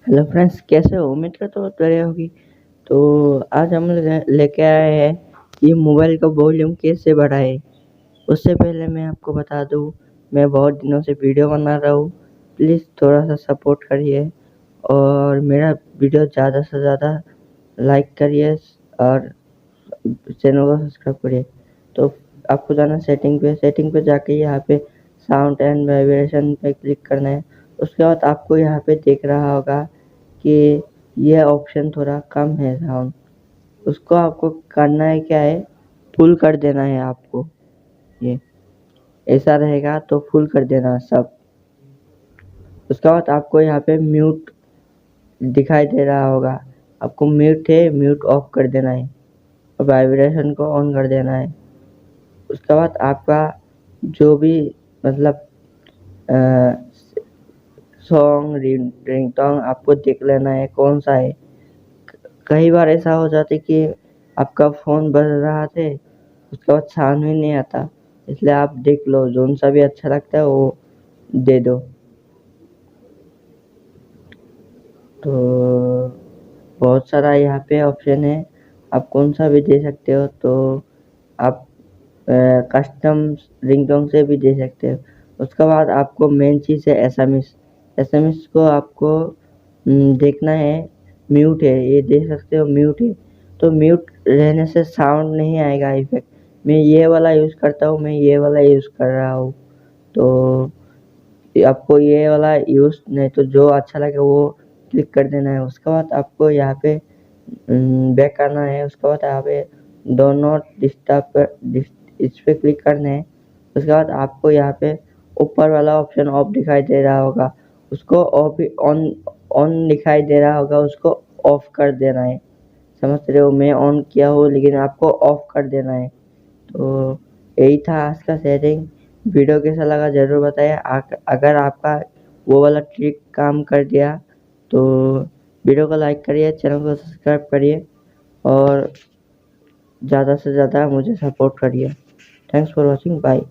Hello friends, कैसे हो? उम्मीद करता हूँ बढ़िया होगी। तो आज हम लेके आए हैं ये मोबाइल का वॉल्यूम कैसे बढ़ाए। उससे पहले मैं आपको बता दूँ, मैं बहुत दिनों से वीडियो बना रहा हूँ। प्लीज़ थोड़ा सा सपोर्ट करिए और मेरा वीडियो ज़्यादा से ज़्यादा लाइक करिए और चैनल को सब्सक्राइब करिए। तो आपको जाना सेटिंग पे जाके यहाँ पे साउंड एंड वाइब्रेशन पे क्लिक करना है। उसके बाद आपको यहाँ पे दिख रहा होगा कि ये ऑप्शन थोड़ा कम है साउंड। उसको आपको करना है क्या है, फुल कर देना है आपको। ये ऐसा रहेगा तो फुल कर देना सब। उसके बाद आपको यहाँ पे म्यूट दिखाई दे रहा होगा, आपको म्यूट है, म्यूट ऑफ कर देना है और वाइब्रेशन को ऑन कर देना है। उसके बाद आपका जो भी मतलब सॉन्ग रिंगटोन आपको देख लेना है कौन सा है। कई बार ऐसा हो जाता है कि आपका फ़ोन बज रहा थे, उसके बाद साउंड ही नहीं आता, इसलिए आप देख लो जोन सा भी अच्छा लगता है वो दे दो। तो बहुत सारा यहाँ पे ऑप्शन है, आप कौन सा भी दे सकते हो। तो आप कस्टम रिंगटोन से भी दे सकते हो। उसके बाद आपको मेन चीज़ है एसएमएस को आपको देखना है। म्यूट है, ये देख सकते हो म्यूट है। तो म्यूट रहने से साउंड नहीं आएगा इफेक्ट। मैं ये वाला यूज़ करता हूँ, मैं ये वाला यूज़ कर रहा हूँ। तो आपको ये वाला यूज़ नहीं तो जो अच्छा लगे वो क्लिक कर देना है। उसके बाद आपको यहाँ पे बैक करना है। उसके बाद यहाँ पे डो नॉट डिस्टर्ब इस पे क्लिक करना है। उसके बाद आपको यहाँ पे ऊपर वाला ऑप्शन ऑफ दिखाई दे रहा होगा, उसको ऑफ ऑन ऑन दिखाई दे रहा होगा, उसको ऑफ कर देना है। समझ रहे हो? मैं ऑन किया हूँ लेकिन आपको ऑफ कर देना है। तो यही था आज का सेटिंग। वीडियो कैसा लगा ज़रूर बताइए। अगर आपका वो वाला ट्रिक काम कर दिया तो वीडियो को लाइक करिए, चैनल को सब्सक्राइब करिए और ज़्यादा से ज़्यादा मुझे सपोर्ट करिए। Thanks for watching, bye.